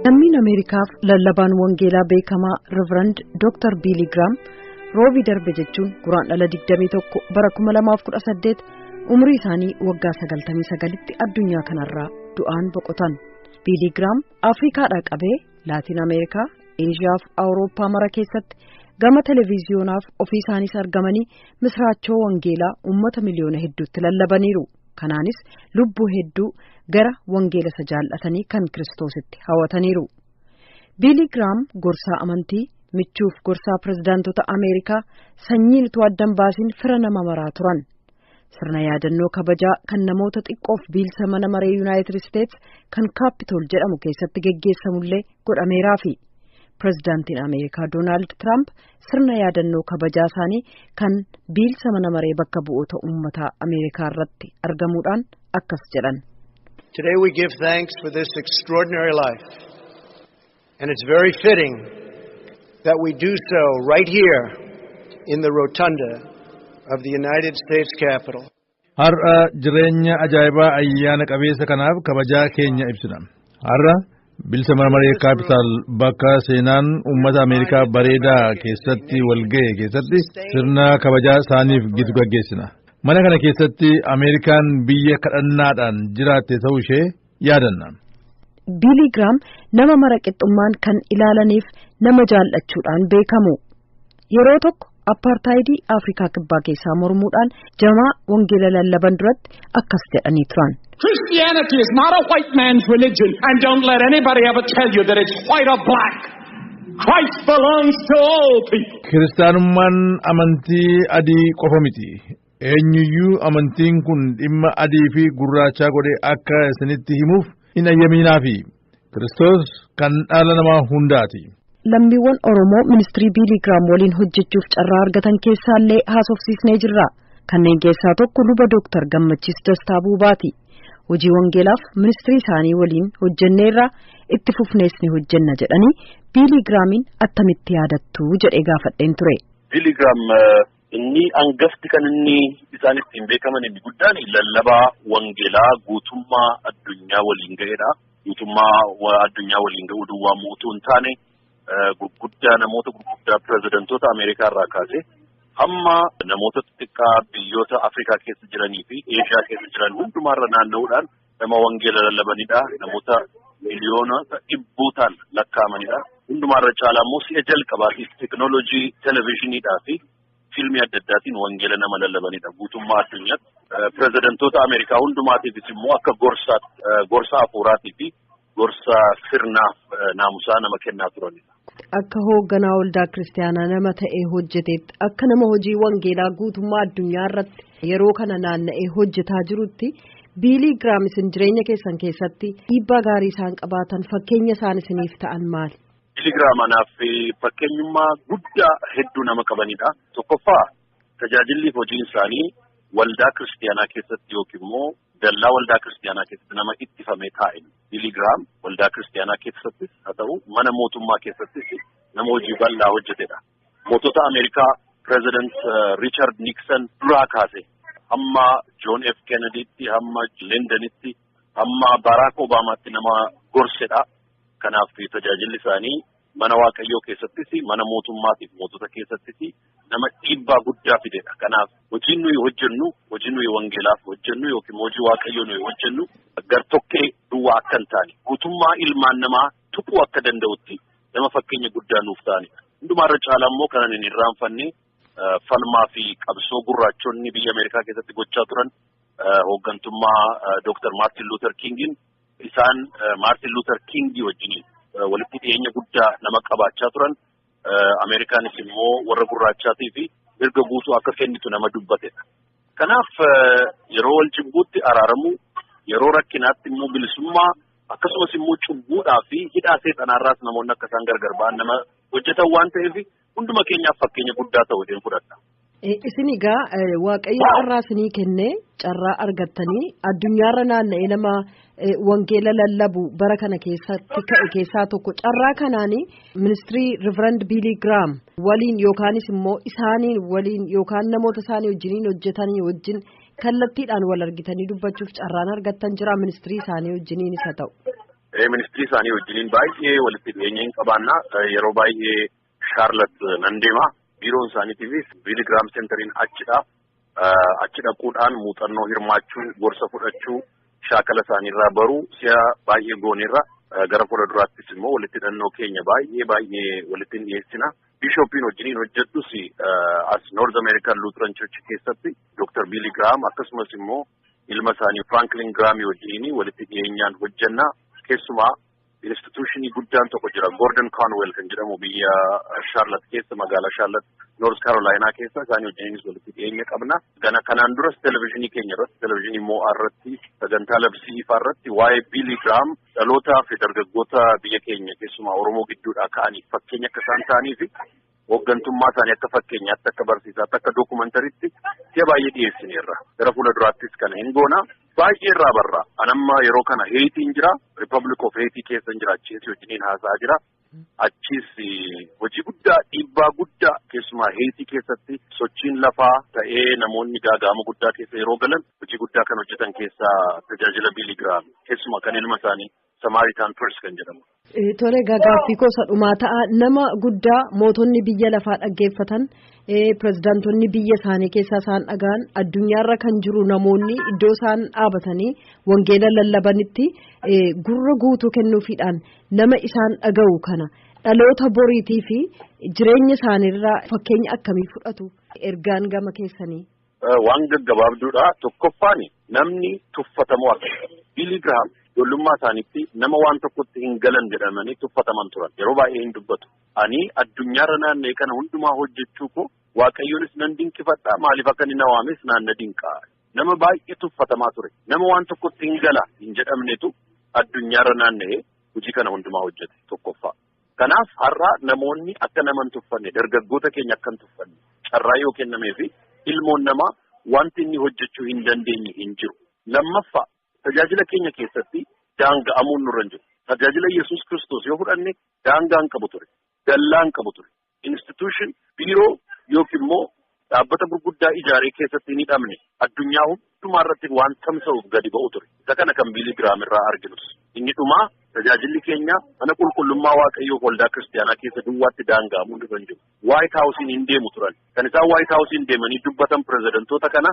Lammiin Ameerikaaf lallabaan wangeelaa beekamaa Reverend Dr. Biili Grahaam roobii darbe jechuun guraandhala 21 bara 2018 umrii isaanii waggaa 99tti addunyaa kanarraa du'aan boqotan. Biili Grahaam Afriikaadhaa qabee Laatiin Ameerikaa, Eeshiyaa fi Awurooppaa mara keessatti gama televiziyonaaf ofii isaaniis argamanii misraachoo wangeelaa uummata miliyoona hedduutti lallabaniiru. Kanaanis lubbuu hedduu gara wangeela isa jaallatanii kan Kiristoositti hawataniiru. Biili Grahaam gorsaa amantii, michuuf gorsaa pirezidaantota Ameerikaa sanyiin utuu addan baasiin fira nama maraa turan. Sirna yaadannoo kabajaa kan namoota xiqqoof biilsa mana maree Yuunaayitid Isteets kan Kaapitool jedhamu keessatti geggeessamullee godhameeraafi. Pirezidaantiin Ameerikaa Doonaald Tiraamp sirna yaadannoo kabajaa isaanii kan biilsa mana maree bakka bu'oota uummataa Ameerikaa irratti argamuudhaan akkas jedhan. Today we give thanks for this extraordinary life, and it's very fitting that we do so right here in the rotunda of the United States Capitol. Har'a jireenya ajaa'ibaa ayyaana qabeessa kanaaf kabajaa keenya ibsina. Har'a bilisa mana maree Kaapitaal bakka seenaan uummata Ameerikaa bareedaa keessatti walga'e keessatti sirna kabajaa isaaniif gitu gaggeessina. Mana kana keessatti Ameerikaan biyya kadhannaadhaan jiraatte ta'uu ishee yaadanna. Biili Grahaam nama mara qixxummaan kan ilaalaniif nama jaallachuudhaan beekamu. Yeroo tokko apartaayidii Afrikaa kibbaa keessaa mormuudhaan jamaa wangeela lallaban duratti akkas jedhanii turan. Christianity is not a white man's religion, and don't let anybody ever tell you that it's white or black. Christ belongs to all people. Kiristaanummaan amantii adii qofa miti. Eenyuyyuu amantiin kun dhimma adii fi gurraachaa godhee akka isinitti himuuf hin ayyaminaafi. Kiristoos kan dhala namaa hundaati. Lammiiwwan Oromoo ministirii Biili Grahaam waliin hojjechuuf carraa argatan keessaallee haasofsiisnee jirra. Kanneen keessaa tokko luba Dooktar Gammachiis Dastaa Buubaati. Hojii wangeelaaf ministirii isaanii waliin hojjenneerra itti fufnees ni hojjenna jedhanii Biili Grahaamin attamitti yaadattu jedhee gaafadheen ture. Biili Grahaam inni angafti kan inni isaan ittiin beekaman inni guddaan lallabaa wangeelaa guutummaa addunyaa waliin ga'edha. Guutummaa addunyaa waliin ga'uu duwwaa mootuu hin taane gurguddaa namoota gurguddaa pirezidantoota Ameerikaa irraa kaasee hamma namoota xixiqqaa biyyoota Afrikaa keessa jiranii fi Eeshiyaa keessa jiran hundumaarra naanna'uudhaan nama wangeela lallabanidha. Namoota miliyoona dhibbootaan lakkaa'amanidha. Hundumaarra caalaa immoo si'a jalqabaatiif teekinooloojii televezyiiniidhaa fi fiilmii adda addaatiin wangeela nama lallabanidha. Guutummaa addunyaatti pirezidantoota Ameerikaa hundumaatiifis immoo akka gorsa hafuuraatii fi gorsa sirnaaf naamusaa nama kennaa turanidha. Akka hoogganaa waldaa kiristaanaa nama ta'ee hojjeteetti akka nama hojii wangeelaa guutummaa addunyaa irratti yeroo kana naanna'ee hojjetaa jirutti Biili Grahaam isin jireenya keessan keessatti dhiibbaa gaarii isaan qabaatan fakkeenya isaan isiniif ta'an maali? Biili Grahaam anaaf fakkeenyummaa guddaa hedduu nama qabanidha. Tokkoffaa tajaajilliif hojiin isaanii waldaa kiristaanaa keessatti yookiin immoo dallaa waldaa kiristaanaa keessatti nama ittifamee taa'e. Biili Grahaam waldaa kiristaanaa keessattis haa ta'u mana mootummaa keessattis nama hojii bal'aa hojjetedha. Mootota Ameerikaa pireezidant Riichard Niksan duraa kaase hamma Joon F. Kennedytti hamma Lindanitti hamma Baraak Obaamaatti nama gorsedha. Kanaaf tajaajilli isaanii mana waaqayyoo keessattis mana mootummaatiif mootota keessattis nama dhiibbaa guddaa fidedha. Kanaaf hojiin nuyi hojjennu hojii nuyi wangeelaaf hojjennu yookiin hojii waaqayyoo nuyi hojjennu gartokkee duwwaa akka hin taane guutummaa ilmaan namaa tuquu akka danda'utti nama fakkeenya guddaa nuuf ta'anidha. Hundumaarra caalaa immoo kanan hin irraanfanne falmaa fi qabsoo gurraachonni biyya Ameerikaa keessatti gochaa turan hooggantummaa Dr. Maartin Luther Kingin isaan Maartin Luther Kingi wajjiniin walitti dhiyeenya guddaa nama qabaachaa turan. Ameerikaanis immoo warra gurraachaatii fi mirga guutuu akka kennitu nama dubbatedha. Kanaaf yeroo wal cibbuutti araaramu yeroo rakkinaatti immoo bilisummaa akkasumas immoo cubbuudhaa fi hidhaa seexanaarraas namoonni akka isaan gargar ba'an nama hojjetan waan ta'eef hunduma keenyaaf fakkeenya guddaa ta'uu ideen fudhadha. Isin egaa waaqayyo carraa isinii kennee carraa argattanii addunyaarra naanna'ee nama wangeela lallabu bara kana keessatti ka'e keessaa tokko carraa kanaanii ministirii Reverend Biili Grahaam waliin yookaanis immoo isaanii waliin yookaan namoota isaanii wajjiniin hojjetanii wajjin kallattiidhaan wal argitanii dubbachuuf carraan argattan jira ministirii isaanii wajjiniin isa ta'u. ministrii isaanii wajjiniin baay'ee walitti dhiyeenya hin qabaanna yeroo baay'ee Charlotte nan deema biiroon isaaniitiifis Biili Grahaam Centeriin achidha. Achi dhaquudhaan muuxannoo hirmaachuu, gorsa fudhachuu, shaakala isaaniirraa baruu si'a baay'ee gooneerra gara fuulduraattis immoo walitti hidhannoo keenya baay'ee walitti dhiyeessina. Bishoopiin wajjiniin hojjedhus as North American Lutheran Church keessatti Dr. Biili Grahaam akkasumas immoo ilma isaanii Franklin Grahaam wajjiniin walitti dhiyeenyaan hojjenna. Keessumaa institutionii guddaan tokko jira Gordon Conwell kan jedhamu biyya Charlotte keessa magaalaa Charlotte North Carolina keessa isaanii wajjiniinis walitti dhiyeenya qabna. Kanaan duras televizyinii keenya irratti televizyinii moo'aa irratti sagantaa labsii ifaa irratti waa'ee Biili Grahaam dhalootaa fi dargaggoota biyya keenya keessumaa Oromoo gidduudhaa ka'anii fakkeenya akka isaan ta'anii fi hooggantummaa isaanii akka fakkeenyaatti akka barsiisaatti akka dookumentariitti si'a baay'ee dhiyeessineerra. Gara fuulduraattis kana hin goona. Baay'ee irraa barra. Anamma yeroo kana Heetiin jira. Republic of Haiti keessa jira. Achis wajjiniin haasa'aa jira. Achis hojii guddaa dhiibbaa guddaa keessumaa Haiti keessatti sochiin lafaa ta'ee namoonni gaaga'ama guddaa keessa yeroo galan hojii guddaa kan hojjetan keessaa tajaajila Biili Grahaam keessumaa kan ilma isaanii Samaritan First kan jedhamu. Tole gaaffii gosa dhumaa ta'a nama guddaa mootonni biyya lafaa dhaggeeffatan pirezidaantonni biyya isaanii keessaa isaan dhagaan addunyaarra kan jiru namoonni iddoo isaan dhaabatanii wangeela lallabanitti gurra guutuu kennuufiidhaan nama isaan dhaga'u kana dhaloota boriitii fi jireenya isaaniirraa fakkeenya akkamii fudhatu ergaan gama keessanii. Waan gaggabaabduudha tokkoffaan namni tuffatamoo akka Biili Grahaam ijoollummaa isaaniitti nama waan tokkotti hin galan jedhamanii tuffataman turan yeroo baay'ee hin dubbatu. Ani addunyaarra naanna'ee kana hundumaa hojjechuu koo waaqayyoonis nan dinqifadhaa maaliif akka inni na waames naanna dinqaa. Nama baay'ee tuffatamaa ture nama waan tokkotti hin gala hin jedhamnetu addunyaarra naanna'ee hojii kana hundumaa hojjete tokkoffaa. Kanaaf har'a namoonni akka nama hin tuffanne dargaggoota keenya akka hin tuffanne carraa yoo kennamee fi ilmoon namaa wanti inni hojjechuu hin dandeenye hin jiru. Lammaffaa tajaajila keenya keessatti daanga'amuun nurra hin jiru. Tajaajila Yesuus Kiristoos yoo fudhanne daangaan qabu ture. Dallaan qabu ture. Institution biiroo yookiin immoo dhaabbata gurguddaa ijaaree keessatti hin hidhamne addunyaa hundumaa irratti waan tamsa'uuf gadi ba'u ture. Isa kana kan Biili Grahaam irraa arginus. Inni dhumaa tajaajilli keenya mana qulqullummaa Waaqayyoo waldaa kiristaanaa keessa duwwaatti daanga'amuu nurra hin jiru. White House hin deemu turan. Kan isaan White House hin deemanii dubbatan pirezidantoota kana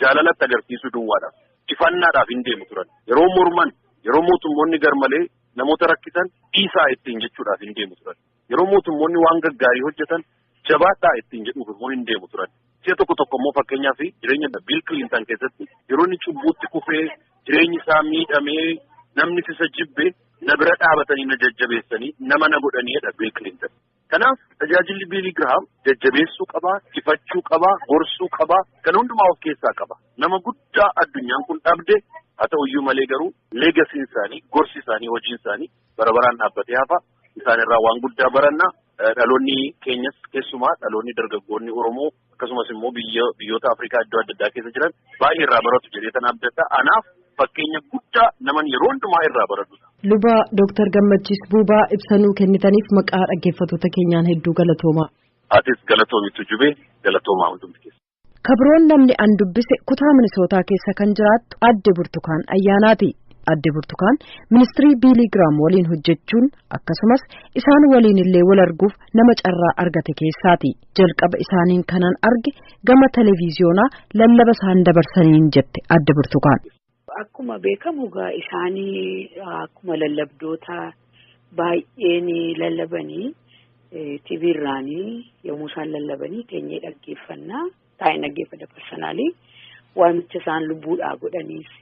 jaalalatti agarsiisuu duwwaadhaaf. Ifannaadhaaf hin deemu turan. Yeroo morman, yeroo mootummoonni garmalee namoota rakkisan dhiisaa ittiin jechuudhaaf hin deemu turan. Yeroo mootummoonni waan gaggaarii hojjetan jabaadhaa ittiin jedhuuf immoo hin deemu turan. Si'a tokko immoo fakkeenyaaf jireenya Biil Clinton keessatti yeroo inni cubbuutti kufee jireenyi isaa miidhamee namni isa jibbe na bira dhaabatanii na jajjabeessanii nama na godhaniidha Biil Clinton. Kanaaf tajaajilli Biili Grahaam jajjabeessuu qabaa, ifachuu qabaa, gorsuu qabaa, kan hundumaa of keessaa qaba. Nama guddaa addunyaan kun dhabde haa ta'uyyuu malee garuu leegasiin isaanii, gorsi isaanii, hojiin isaanii bara baraan dhaabbatee hafa. Isaanirraa waan guddaa baranna. Dhaloonni keenyas keessumaa dhaloonni dargaggoonni Oromoo akkasumas immoo biyyoota Afrikaa iddoo adda addaa keessa jiran baay'ee irraa baratu jedhee tan abdadha. Anaaf fakkeenya guddaa naman yeroo hundumaa irraa baratudha. Luba Dr. Gammachiis Buubaa ibsanuu kennitaniif maqaa dhaggeeffattoota keenyaan hedduu galatoomaa. Atis galatoomitu jubee galatoomaa hundumti keessa. Kabroon namni an dubbise kutaa Minisootaa keessa kan jiraattu Adde Burtukaan Ayyaanaati. Adde Burtukaan ministirii Biili Grahaam waliin hojjechuun akkasumas isaan waliin illee wal arguuf nama carraa argate keessaati. Jalqaba isaaniin kanan arge gama televiziyoonaa lallaba isaan dabarsaniin jette Adde Burtukaan. Akkuma beekamu isaanii akkuma lallabdoota baay'een lallabanii TV irraanii yommuu isaan lallabanii teenyee dhaggeeffannaa taa'ee dhaggeeffata personaalii waamicha isaan lubbuudhaa godhaniis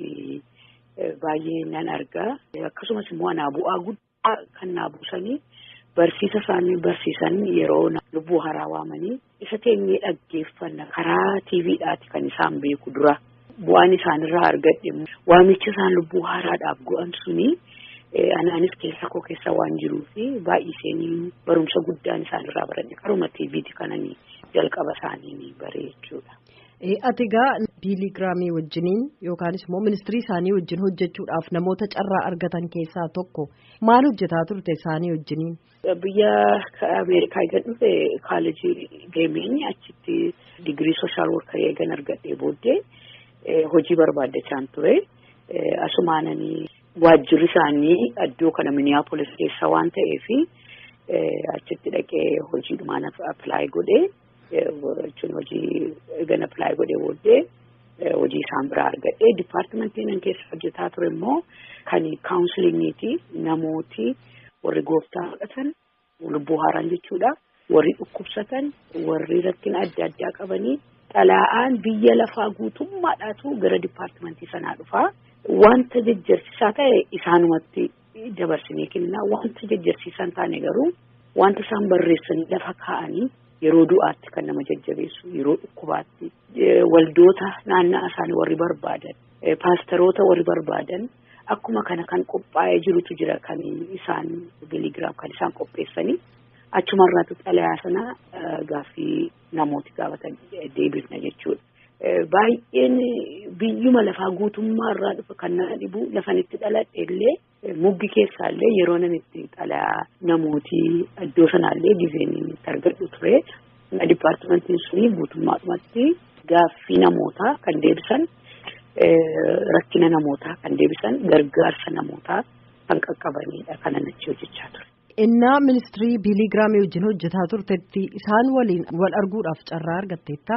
baay'ee nan argaa. Akkasumas immoo anaa bu'aa guddaa kan naa buusanii barsiisa isaanii barsiisan yeroo lubbuu haaraa waamanii isa teenyee dhaggeeffanna karaa TVdhaati kan isaan beeku dura. Bu'aan isaanirraa argadhe waamicha isaan lubbuu haaraadhaaf go'an suni anaanis keessa koo keessa waan jiruufi baay'isanii barumsa guddaan isaanirraa baradhe karuma TVti kananii jalqaba isaanii baree jechuudha. Ati egaa Biili Grahaamii wajjiniin yookaanis immoo ministirii isaanii wajjin hojjechuudhaaf namoota carraa argatan keessaa tokko maal hojjetaa turte isaanii wajjiniin? Biyya Ameerikaa eegan dhufe kaalejii deemeen achitti digirii sooshaal workarii eegan argadhee booddee hojii barbaadachaan ture. Asumaananii waajjirri isaanii iddoo kana Minneapolis keessa waan ta'eef achitti dhaqee hojiidhumaan apply godhee jechuun hojii gan apply godhee booddee hojii isaan biraa argadhee dipaartimentiin keessa hojjetaa ture immoo kan kaawunsiliingiiti namooti warri gooftaa fudhatan lubbuu haaraan jechuudha warri dhukkubsatan warri rakkina adda addaa qabanii xalaa'aan biyya lafaa guutummaadhaatu gara dipaartimentii sanaa dhufaa wanta jajjarsiisaa ta'e isaanumatti dabarsinee kennaa wanta jajjarsiisan taane garuu wanta isaan barreessanii lafa kaa'anii yeroo du'aatti kan nama jajjabeessu yeroo dhukkubaatti waldoota naannaa isaanii warri barbaadan paasteroota warri barbaadan akkuma kana kan qophaa'ee jirutu jira kan isaan Biili Grahaam kan isaan qopheessanii achumarraatu xalayaa sana gaaffii namooti gaafatan deebifna jechuudha. Baay'een biyyuma lafaa guutummaa irraa dhufa kan nama dhibu lafanitti dhaladhe illee muggi keessaallee yeroo namitti xalayaa namooti iddoo sanaallee gizeenii argadhu ture dipaartimentiin suni guutummaadhumatti gaaffii namootaa kan deebisan rakkina namootaa kan deebisan gargaarsa namootaa kan qaqqabanidha kanan achi hojjechaa ture. Innaa ministirii Biili Grahaam wajjin hojjetaa turtetti isaan waliin wal arguudhaaf carraa argatteetta?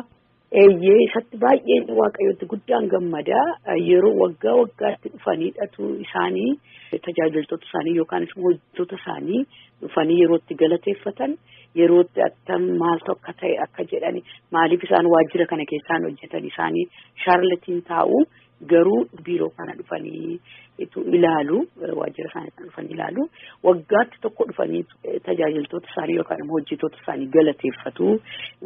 Eeyyee isatti baay'een waaqayyooti guddaan gammadaa yeroo waggaa waggaatti dhufaniidhatu isaanii tajaajiltoota isaanii yookaan hojjettoota isaanii dhufanii yerootti galateeffatan yerootti attam maaltu akka ta'e akka jedhani maaliif isaan waajjira kana keessaan hojjetan isaanii shaarlatiin taa'u garuu biiroo kana dhufanii ilaalu waajjira isaanii kana dhufanii ilaalu waggaatti tokko dhufanii tajaajiltoota isaanii yookaan hojjettoota isaanii galateeffatu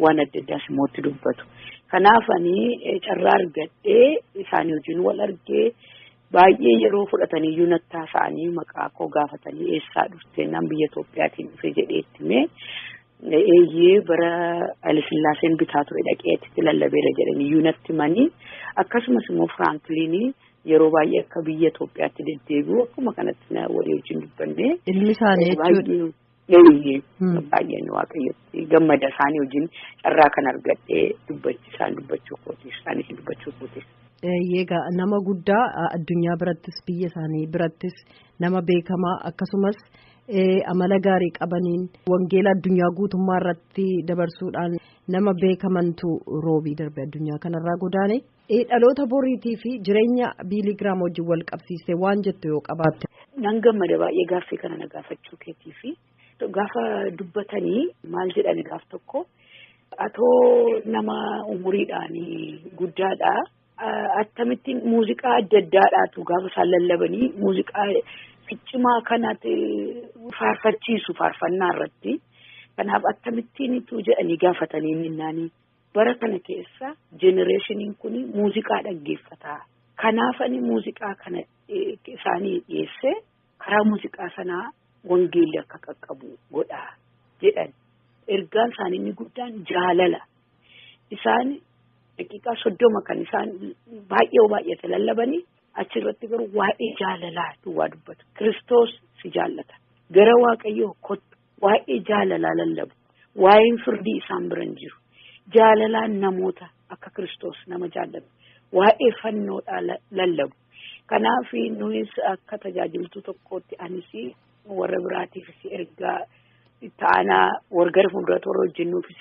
waan adda addaas immoo itti dubbatu. Kanaafanii carraa argadhee isaanii wajjin wal argee baay'ee yeroo fudhatanii yuunattaa isaanii maqaa koo gaafatanii eessaa dhuftee nan biyya Itoophiyaatiin dhufe jedhee ittime eeyyee bara Alisillaaseen bitaa ture dhaqeetti lallabeera jedhanii yuunatti manii akkasumas immoo Firankiliinii yeroo baay'ee akka biyya Itoophiyaatti deddeebi'u akkuma kanatti walii wajjin dubbanne ilmi isaanii jechuudha. Eeyyee baay'een waaqayyotti gammada isaanii wajjin carraa kan argadhee dubbachuu kootis isaanii dubbachuu kootis. Egaa nama guddaa addunyaa birattis biyya isaanii birattis nama beekamaa akkasumas amala gaarii qabaniin wangeela addunyaa guutummaa irratti dabarsuudhaan nama beekamantu roobii darbe addunyaa kanarraa godaane dhaloota boriitii fi jireenya Biili Grahaam wajjin wal qabsiiste waan jettu yoo qabaatte. Nan gammada baay'ee gaaffii kana na gaafachuu keetii fi gaafa dubbatanii maal jedhani gaaf tokko atoo nama umuriidhaan guddaadhaa akkamittiin muuziqaa adda addaadhaatu gaafa isaan lallabanii muuziqaa ficcimaa kanatti faarfachiisu faarfannaa irratti kanaaf akkamittiinitu jedhanii gaafatanii minnaanii bara kana keessa jenereeshiniin kun muuziqaa dhaggeeffataa kanaafani muuziqaa kana isaanii dhiyeesse karaa muuziqaa sanaa wangeelli akka qaqqabu godhaa jedhan ergaan isaanii inni guddaan jaalala isaan daqiiqaa 30 kan isaan baay'ee lallabanii achirratti garuu waa'ee jaalalaa duwwaa dubbatu Kiristoos si jaallata gara waaqayyoo kottu waa'ee jaalalaa lallabu waa'een firdii isaan biran jiru jaalalaan namoota akka Kiristoos nama jaallatu waa'ee fannoodhaa lallabu kanaaf nuyi akka tajaajiltuu tokkootti anis warra biraatiifis ergaa ta'anaa wargara fuulduraatti warra hojjennuufis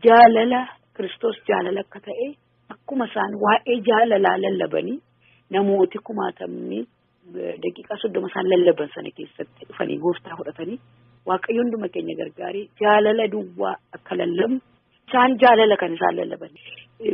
jaalala Kiristoos jaalala akka ta'e akkuma isaan waa'ee jaalalaa lallabanii namooti kumaatamni daqiiqaa 30 isaan lallaban sana keessatti dhufanii gooftaa fudhatanii waaqayyoon hunduma keenya gargaarii jaalala duwwaa akka lallabu isaan jaalala kan isaan lallaban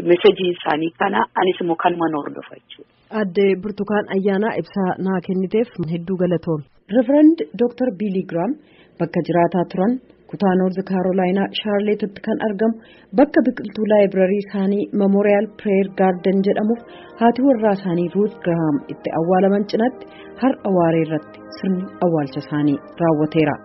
meesajii isaanii kana anis immoo kanuma hordofa jechuudha. Adde Burtukaan Ayyaanaa ibsaa naa kenniteef hedduu galatoom. Reverend Dr. Biili Grahaam bakka jiraataa turan kutaa Noorz Kaarolaayinaa Shaarleetitti kan argamu bakka biqiltuu laayibrarii isaanii Memorial Prayer Garden jedhamuuf haati warraa isaanii Ruut Grahaam itti awwaalaman cinatti har'a waaree irratti sirni awwaalcha isaanii raawwateera.